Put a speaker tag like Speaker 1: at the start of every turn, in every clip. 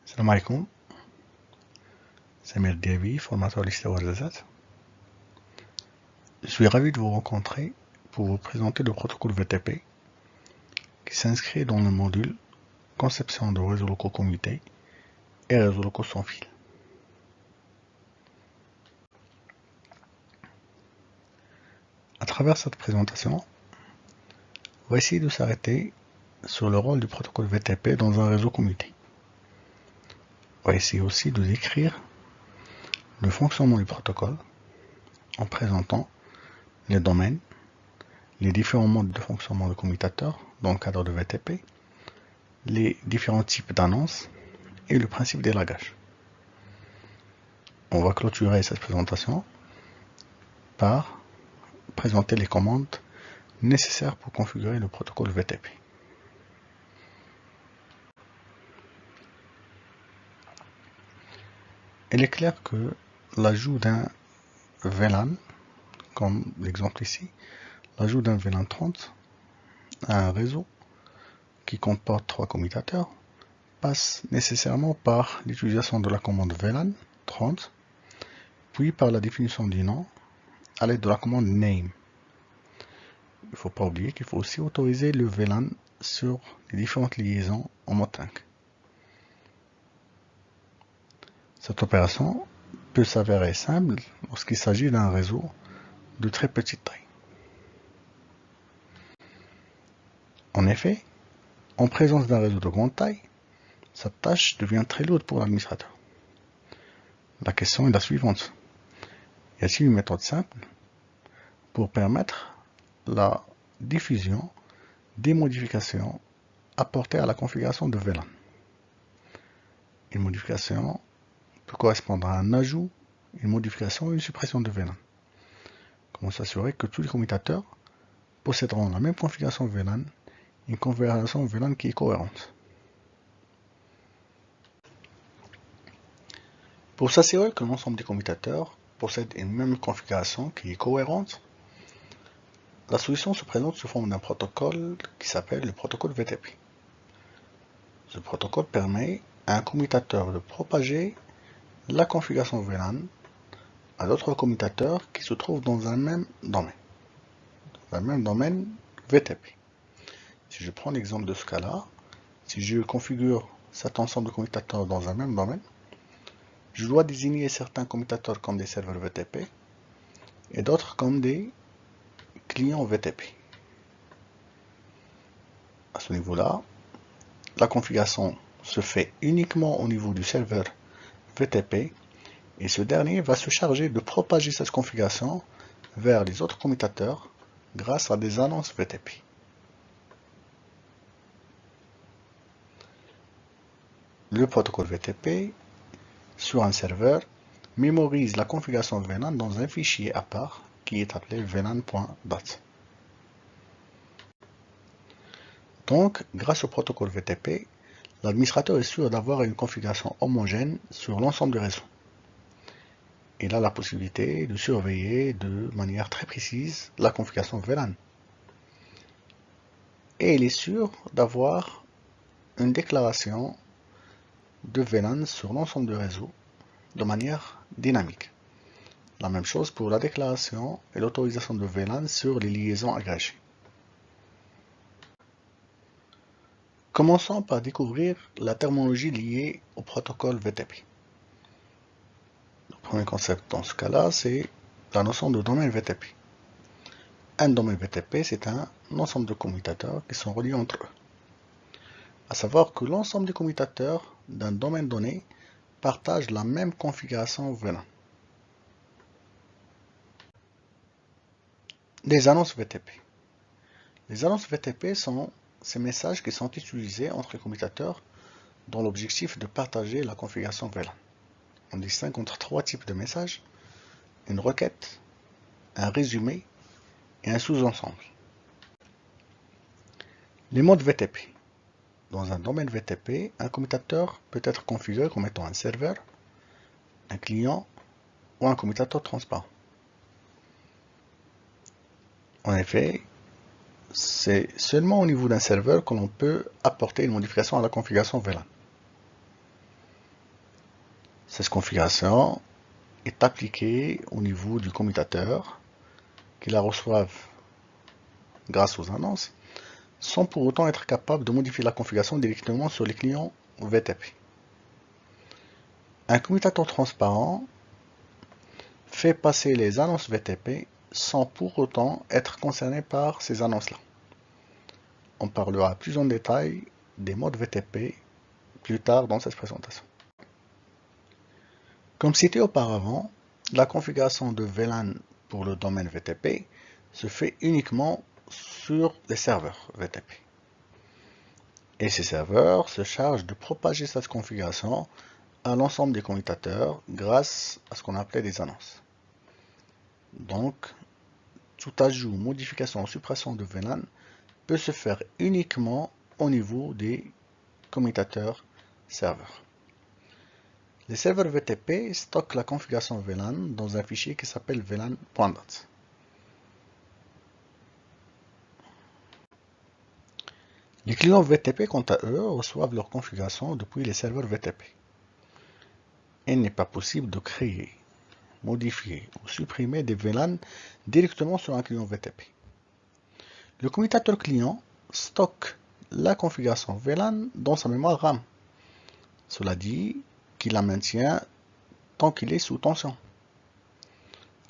Speaker 1: Salam alaikum, c'est Samir Diaby, formateur lycée Ouarzazate. Je suis ravi de vous rencontrer pour vous présenter le protocole VTP qui s'inscrit dans le module Conception de réseaux locaux commutés et réseaux locaux sans fil. À travers cette présentation, on va essayer de s'arrêter sur le rôle du protocole VTP dans un réseau commuté. On va essayer aussi de décrire le fonctionnement du protocole en présentant les domaines, les différents modes de fonctionnement de commutateur dans le cadre de VTP, les différents types d'annonces et le principe d'élagage. On va clôturer cette présentation par présenter les commandes nécessaires pour configurer le protocole VTP. Il est clair que l'ajout d'un VLAN, comme l'exemple ici, l'ajout d'un VLAN 30 à un réseau qui comporte 3 commutateurs passe nécessairement par l'utilisation de la commande VLAN 30, puis par la définition du nom à l'aide de la commande name. Il ne faut pas oublier qu'il faut aussi autoriser le VLAN sur les différentes liaisons en mode 5. Cette opération peut s'avérer simple lorsqu'il s'agit d'un réseau de très petite taille. En effet, en présence d'un réseau de grande taille, cette tâche devient très lourde pour l'administrateur. La question est la suivante. Y a-t-il une méthode simple pour permettre la diffusion des modifications apportées à la configuration de VLAN? Une modification peut correspondre à un ajout, une modification ou une suppression de VLAN. Comment s'assurer que tous les commutateurs posséderont la même configuration VLAN, une configuration VLAN qui est cohérente? Pour s'assurer que l'ensemble des commutateurs possèdent une même configuration qui est cohérente, la solution se présente sous forme d'un protocole qui s'appelle le protocole VTP. Ce protocole permet à un commutateur de propager la configuration VLAN à d'autres commutateurs qui se trouvent dans un même domaine VTP. Si je prends l'exemple de ce cas-là, si je configure cet ensemble de commutateurs dans un même domaine, je dois désigner certains commutateurs comme des serveurs VTP et d'autres comme des clients VTP. À ce niveau-là, la configuration se fait uniquement au niveau du serveur VTP et ce dernier va se charger de propager cette configuration vers les autres commutateurs grâce à des annonces VTP. Le protocole VTP sur un serveur mémorise la configuration VLAN dans un fichier à part qui est appelé VLAN.dat. Donc, grâce au protocole VTP, l'administrateur est sûr d'avoir une configuration homogène sur l'ensemble du réseau. Il a la possibilité de surveiller de manière très précise la configuration VLAN. Et il est sûr d'avoir une déclaration de VLAN sur l'ensemble du réseau de manière dynamique. La même chose pour la déclaration et l'autorisation de VLAN sur les liaisons agrégées. Commençons par découvrir la terminologie liée au protocole VTP. Le premier concept dans ce cas-là, c'est la notion de domaine VTP. Un domaine VTP, c'est un ensemble de commutateurs qui sont reliés entre eux. À savoir que l'ensemble des commutateurs d'un domaine donné partagent la même configuration VLAN. Les annonces VTP. Les annonces VTP sont ces messages qui sont utilisés entre les commutateurs dans l'objectif de partager la configuration VLAN. On distingue entre 3 types de messages: une requête, un résumé et un sous-ensemble. Les modes VTP. Dans un domaine VTP, un commutateur peut être configuré comme étant un serveur, un client ou un commutateur transparent. En effet, c'est seulement au niveau d'un serveur que l'on peut apporter une modification à la configuration VLAN. Cette configuration est appliquée au niveau du commutateur qui la reçoivent grâce aux annonces, sans pour autant être capable de modifier la configuration directement sur les clients VTP. Un commutateur transparent fait passer les annonces VTP sans pour autant être concerné par ces annonces-là. On parlera plus en détail des modes VTP plus tard dans cette présentation. Comme cité auparavant, la configuration de VLAN pour le domaine VTP se fait uniquement sur les serveurs VTP. Et ces serveurs se chargent de propager cette configuration à l'ensemble des commutateurs grâce à ce qu'on appelait des annonces. Donc, tout ajout, modification ou suppression de VLAN peut se faire uniquement au niveau des commutateurs serveurs. Les serveurs VTP stockent la configuration VLAN dans un fichier qui s'appelle VLAN.dat. Les clients VTP, quant à eux, reçoivent leur configuration depuis les serveurs VTP. Il n'est pas possible de créer, modifier ou supprimer des VLAN directement sur un client VTP. Le commutateur client stocke la configuration VLAN dans sa mémoire RAM. Cela dit qu'il la maintient tant qu'il est sous tension.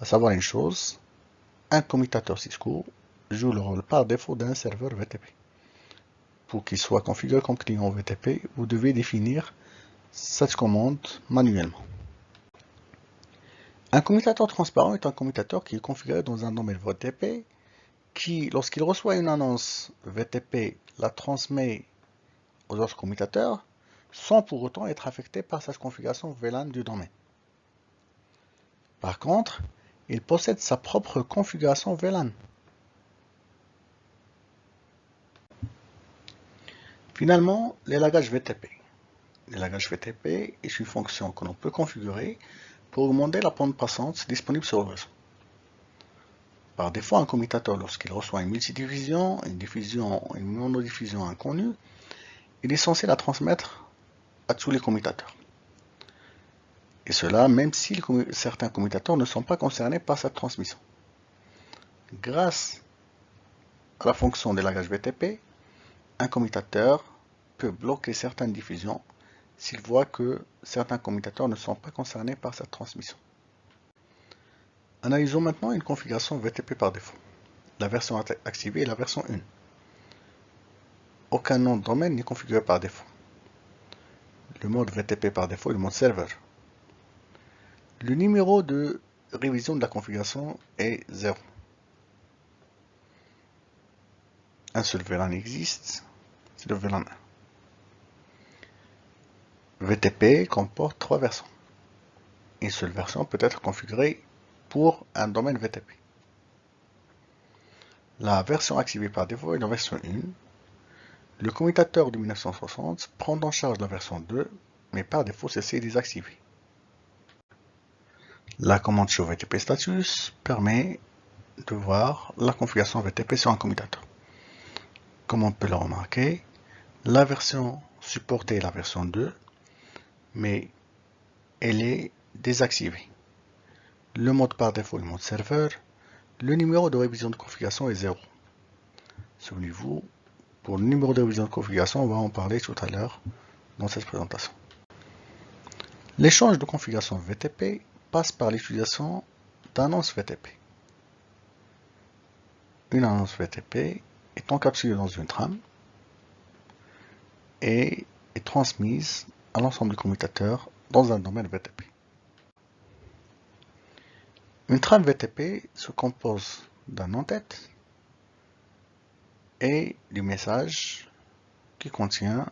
Speaker 1: À savoir une chose, un commutateur Cisco joue le rôle par défaut d'un serveur VTP. Pour qu'il soit configuré comme client VTP, vous devez définir cette commande manuellement. Un commutateur transparent est un commutateur qui est configuré dans un domaine VTP qui, lorsqu'il reçoit une annonce VTP, la transmet aux autres commutateurs sans pour autant être affecté par cette configuration VLAN du domaine. Par contre, il possède sa propre configuration VLAN. Finalement, l'élagage VTP. L'élagage VTP est une fonction que l'on peut configurer pour augmenter la bande passante disponible sur le réseau. Par défaut, un commutateur, lorsqu'il reçoit une multidiffusion, une diffusion, une monodiffusion inconnue, il est censé la transmettre à tous les commutateurs. Et cela même si certains commutateurs ne sont pas concernés par cette transmission. Grâce à la fonction d'élagage VTP, un commutateur peut bloquer certaines diffusions s'il voit que certains commutateurs ne sont pas concernés par cette transmission. Analysons maintenant une configuration VTP par défaut. La version activée est la version 1. Aucun nom de domaine n'est configuré par défaut. Le mode VTP par défaut est le mode serveur. Le numéro de révision de la configuration est 0. Un seul VLAN existe, c'est le VLAN 1. VTP comporte 3 versions. Une seule version peut être configurée pour un domaine VTP. La version activée par défaut est la version 1. Le commutateur de 1960 prend en charge la version 2, mais par défaut c'est désactivé. La commande show VTP status permet de voir la configuration VTP sur un commutateur. Comme on peut le remarquer, la version supportée est la version 2, mais elle est désactivée. Le mode par défaut est le mode serveur. Le numéro de révision de configuration est 0. Souvenez-vous, pour le numéro de révision de configuration, on va en parler tout à l'heure dans cette présentation. L'échange de configuration VTP passe par l'utilisation d'annonces VTP. Une annonce VTP est encapsulée dans une trame et est transmise à l'ensemble des commutateurs dans un domaine VTP. Une trame VTP se compose d'un en-tête et du message qui contient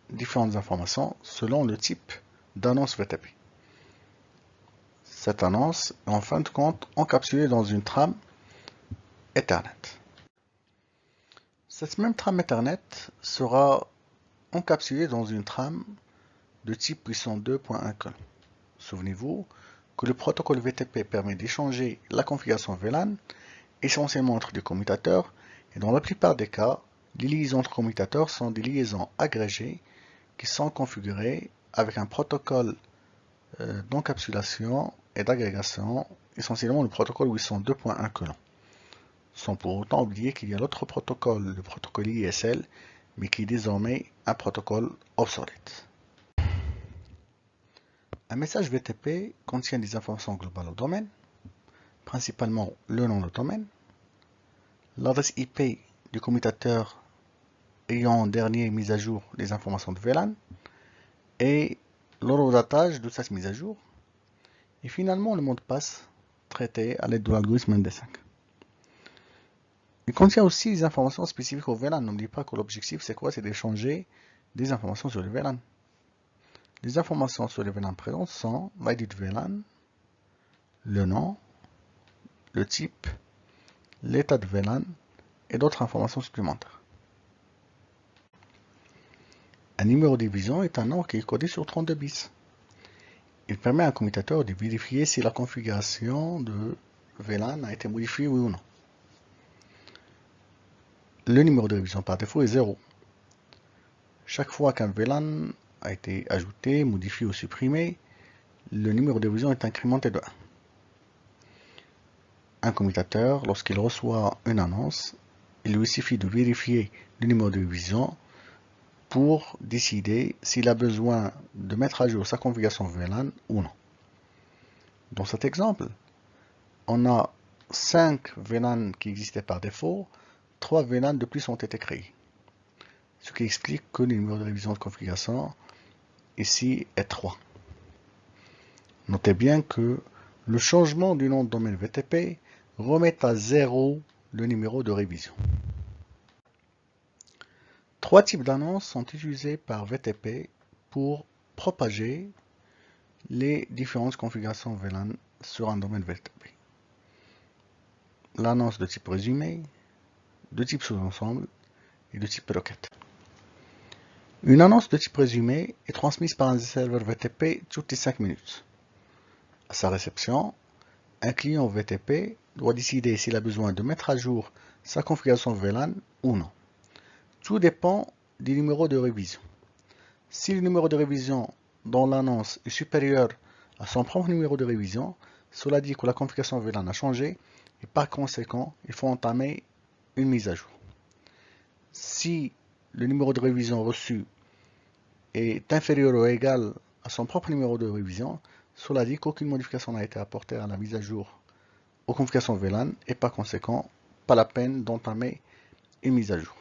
Speaker 1: différentes informations selon le type d'annonce VTP. Cette annonce est en fin de compte encapsulée dans une trame Ethernet. Cette même trame Ethernet sera encapsulée dans une trame de type puissance 2.1 Souvenez-vous que le protocole VTP permet d'échanger la configuration VLAN essentiellement entre des commutateurs et dans la plupart des cas, les liaisons entre commutateurs sont des liaisons agrégées qui sont configurées avec un protocole d'encapsulation et d'agrégation, essentiellement le protocole 802.1 Colon. Sans pour autant oublier qu'il y a l'autre protocole, le protocole ISL, mais qui est désormais un protocole obsolète. Un message VTP contient des informations globales au domaine, principalement le nom de domaine, l'adresse IP du commutateur ayant en dernier mise à jour les informations de VLAN et l'horodatage de cette mise à jour, et finalement le mot de passe traité à l'aide de l'algorithme MD5. Il contient aussi des informations spécifiques au VLAN. N'oublie pas que l'objectif c'est quoi? C'est d'échanger des informations sur le VLAN. Les informations sur le VLAN présentes sont l'ID de VLAN, le nom, le type, l'état de VLAN et d'autres informations supplémentaires. Un numéro de division est un nombre qui est codé sur 32 bits. Il permet à un commutateur de vérifier si la configuration de VLAN a été modifiée oui ou non. Le numéro de révision par défaut est 0. Chaque fois qu'un VLAN a été ajouté, modifié ou supprimé, le numéro de révision est incrémenté de 1. Un commutateur, lorsqu'il reçoit une annonce, il lui suffit de vérifier le numéro de révision pour décider s'il a besoin de mettre à jour sa configuration VLAN ou non. Dans cet exemple, on a 5 VLAN qui existaient par défaut, 3 VLAN de plus ont été créés. Ce qui explique que le numéro de révision de configuration ici est 3. Notez bien que le changement du nom de domaine VTP remet à 0 le numéro de révision. 3 types d'annonces sont utilisés par VTP pour propager les différentes configurations VLAN sur un domaine VTP. L'annonce de type résumé, de type sous-ensemble et de type requête. Une annonce de type résumé est transmise par un serveur VTP toutes les 5 minutes. À sa réception, un client VTP doit décider s'il a besoin de mettre à jour sa configuration VLAN ou non. Tout dépend du numéro de révision. Si le numéro de révision dans l'annonce est supérieur à son propre numéro de révision, cela dit que la configuration VLAN a changé et par conséquent, il faut entamer une mise à jour. Si le numéro de révision reçu est inférieur ou égal à son propre numéro de révision, cela dit qu'aucune modification n'a été apportée à la mise à jour aux configurations VLAN et par conséquent, pas la peine d'entamer une mise à jour.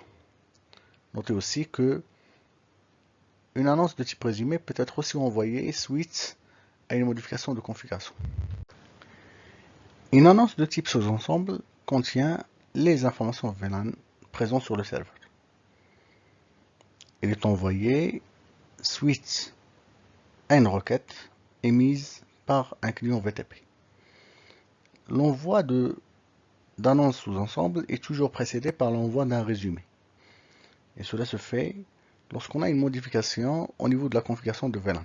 Speaker 1: Notez aussi que une annonce de type résumé peut être aussi envoyée suite à une modification de configuration. Une annonce de type sous-ensemble contient les informations VLAN présentes sur le serveur. Elle est envoyée suite à une requête émise par un client VTP. L'envoi d'annonce sous-ensemble est toujours précédé par l'envoi d'un résumé. Et cela se fait lorsqu'on a une modification au niveau de la configuration de VLAN,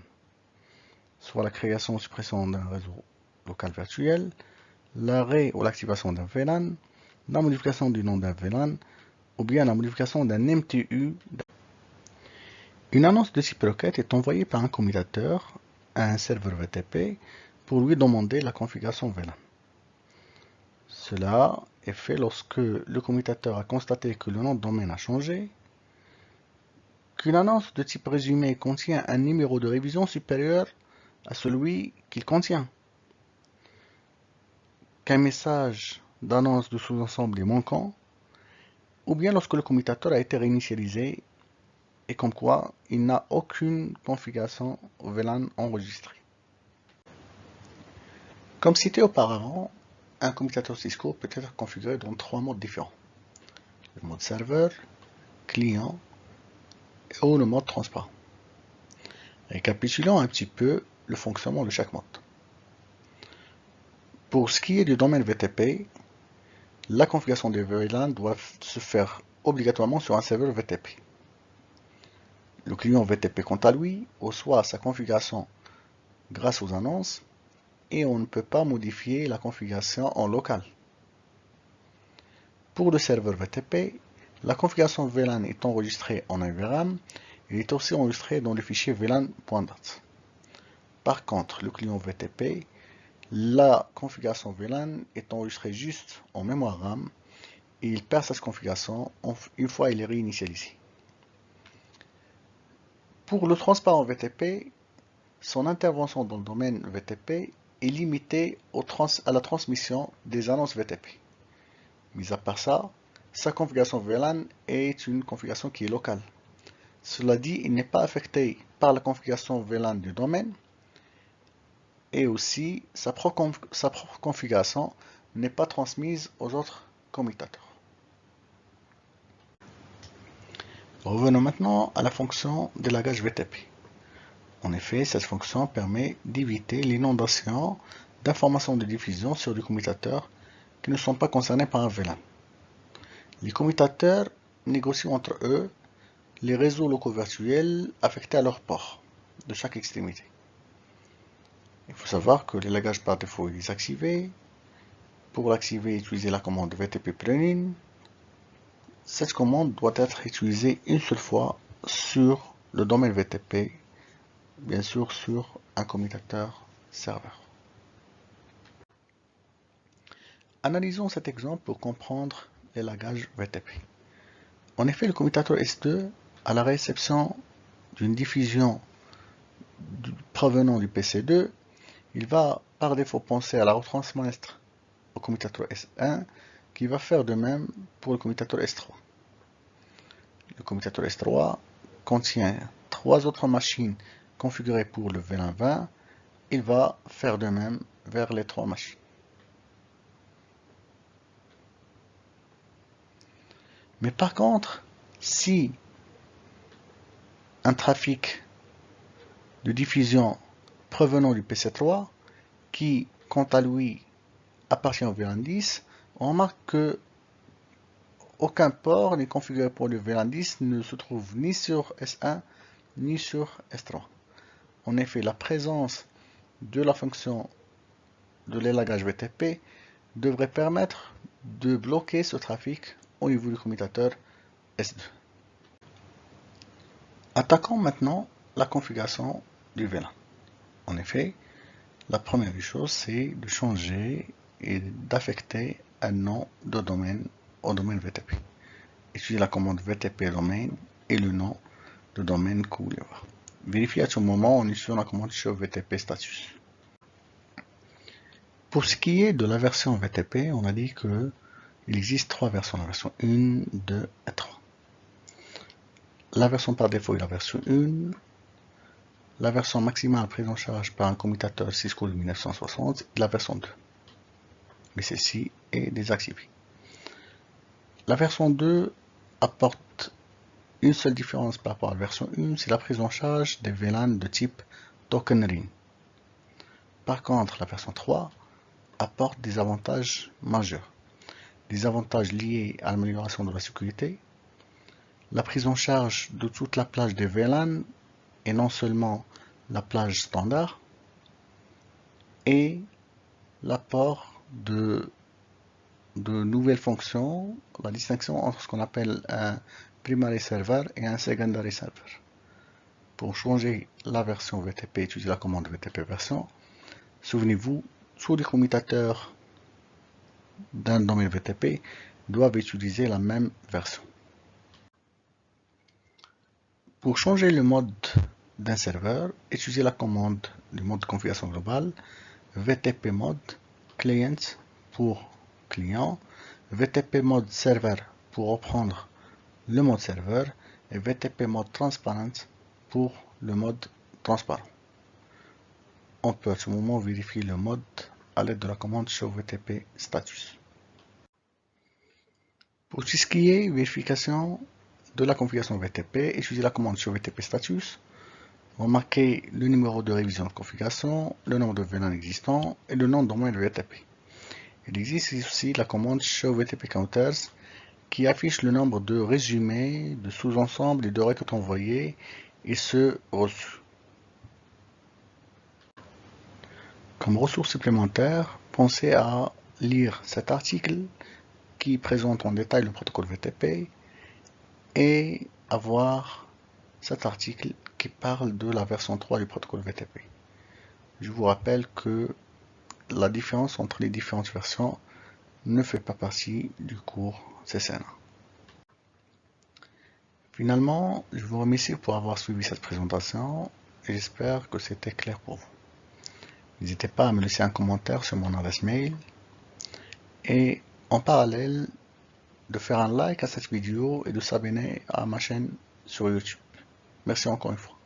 Speaker 1: soit la création ou suppression d'un réseau local virtuel, l'arrêt ou l'activation d'un VLAN, la modification du nom d'un VLAN, ou bien la modification d'un MTU. Une annonce de type requête est envoyée par un commutateur à un serveur VTP pour lui demander la configuration VLAN. Cela est fait lorsque le commutateur a constaté que le nom de domaine a changé, qu'une annonce de type résumé contient un numéro de révision supérieur à celui qu'il contient, qu'un message d'annonce de sous-ensemble est manquant, ou bien lorsque le commutateur a été réinitialisé et comme quoi il n'a aucune configuration VLAN enregistrée. Comme cité auparavant, un commutateur Cisco peut être configuré dans 3 modes différents. Le mode serveur, client ou le mode transparent. Récapitulons un petit peu le fonctionnement de chaque mode. Pour ce qui est du domaine VTP, la configuration des VLAN doit se faire obligatoirement sur un serveur VTP. Le client VTP, quant à lui, reçoit sa configuration grâce aux annonces et on ne peut pas modifier la configuration en local. Pour le serveur VTP, la configuration VLAN est enregistrée en NVRAM et est aussi enregistrée dans le fichier VLAN.dat. Par contre, le client VTP, la configuration VLAN est enregistrée juste en mémoire RAM et il perd cette configuration une fois il est réinitialisé. Pour le transparent VTP, son intervention dans le domaine VTP est limitée à la transmission des annonces VTP. Mis à part ça, sa configuration VLAN est une configuration qui est locale. Cela dit, il n'est pas affecté par la configuration VLAN du domaine et aussi sa propre configuration n'est pas transmise aux autres commutateurs. Revenons maintenant à la fonction d'élagage VTP. En effet, cette fonction permet d'éviter l'inondation d'informations de diffusion sur des commutateurs qui ne sont pas concernés par un VLAN. Les commutateurs négocient entre eux les réseaux locaux virtuels affectés à leur port de chaque extrémité. Il faut savoir que l'élagage par défaut est désactivé. Pour l'activer, utilisez la commande VTP prename. Cette commande doit être utilisée une seule fois sur le domaine VTP, bien sûr sur un commutateur serveur. Analysons cet exemple pour comprendre l'élagage VTP. En effet, le commutateur S2, à la réception d'une diffusion provenant du PC2, il va par défaut penser à la retransmettre au commutateur S1, qui va faire de même pour le commutateur S3. Le commutateur S3 contient 3 autres machines configurées pour le VLAN 20. Il va faire de même vers les 3 machines. Mais par contre, si un trafic de diffusion provenant du PC3, qui quant à lui appartient au VLAN 10, on remarque que aucun port n'est configuré pour le VLAN 10 ne se trouve ni sur S1 ni sur S3. En effet, la présence de la fonction de l'élagage VTP devrait permettre de bloquer ce trafic au niveau du commutateur S2. Attaquons maintenant la configuration du VLAN. En effet, la première des choses, c'est de changer et d'affecter un nom de domaine au domaine VTP. Utilisez la commande VTP domaine et le nom de domaine que vous voulez voir. Vérifiez à ce moment en utilisant la commande show VTP status. Pour ce qui est de la version VTP, on a dit que il existe 3 versions, la version 1, 2 et 3. La version par défaut est la version 1. La version maximale prise en charge par un commutateur Cisco de 1960 est la version 2. Mais celle-ci est désactivée. La version 2 apporte une seule différence par rapport à la version 1, c'est la prise en charge des VLAN de type Token Ring. Par contre, la version 3 apporte des avantages majeurs. Des avantages liés à l'amélioration de la sécurité, la prise en charge de toute la plage des VLAN et non seulement la plage standard, et l'apport de nouvelles fonctions, la distinction entre ce qu'on appelle un primary server et un secondary server. Pour changer la version VTP, utilisez la commande VTP version. Souvenez-vous, tous les commutateurs d'un domaine VTP doivent utiliser la même version. Pour changer le mode d'un serveur, utilisez la commande du mode de configuration globale VTP mode client pour client, VTP mode serveur pour reprendre le mode serveur et VTP mode transparent pour le mode transparent. On peut à ce moment vérifier le mode à l'aide de la commande show VTP status. Pour tout ce qui est vérification de la configuration VTP, utilisez la commande show VTP status. Remarquez le numéro de révision de configuration, le nombre de VLAN existants et le nom de domaine de VTP. Il existe aussi la commande show VTP counters qui affiche le nombre de résumés, de sous-ensembles et de requêtes envoyées et ceux reçus. Comme ressource supplémentaire, pensez à lire cet article qui présente en détail le protocole VTP et à voir cet article qui parle de la version 3 du protocole VTP. je vous rappelle que la différence entre les différentes versions ne fait pas partie du cours CCNA. Finalement, je vous remercie pour avoir suivi cette présentation et j'espère que c'était clair pour vous. N'hésitez pas à me laisser un commentaire sur mon adresse mail et en parallèle de faire un like à cette vidéo et de s'abonner à ma chaîne sur YouTube. Merci encore une fois.